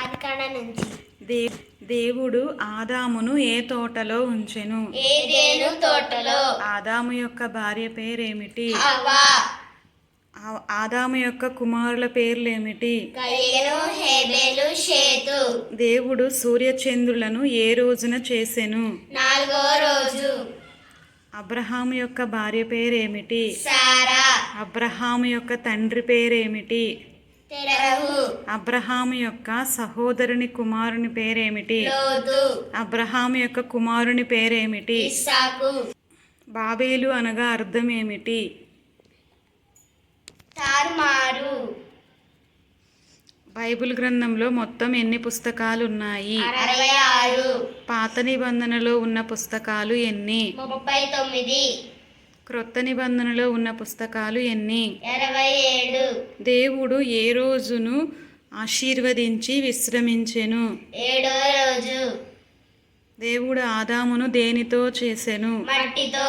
ఆదికాండ నుంచి. దేవుడు ఆదామును ఏ తోటలో ఉంచెను? ఏదెను తోటలో. ఆదాము యొక్క భార్య పేరేమిటి? హవ్వ. ఆదాము యొక్క కుమారుల పేర్లేమిటి? కయీను, హేబెలు, షేతు. దేవుడు సూర్యచంద్రులను ఏ రోజున చేసెను? 4వ రోజు. అబ్రహాము యొక్క భార్య పేరేమిటి? సారా. అబ్రహాము యొక్క తండ్రి పేరేమిటి? తెరహు. అబ్రహాము యొక్క సహోదరుని కుమారుని పేరేమిటి? లోతు. అబ్రహాము యొక్క కుమారుని పేరేమిటి? ఇస్సాకు. బాబేలు అనగా అర్థం ఏమిటి? తారుమారు. బైబిల్ గ్రంథంలో మొత్తం ఎన్ని పుస్తకాలు ఉన్నాయి? 66. పాత నిబంధనలో ఉన్న పుస్తకాలు ఎన్ని? 39. క్రొత్త నిబంధనలో ఉన్న పుస్తకాలు ఎన్ని? 27. దేవుడు ఏ రోజును ఆశీర్వదించి విశ్రమించెను? 7వ రోజు. దేవుడు ఆదామును దేనితో చేసెను? మట్టితో.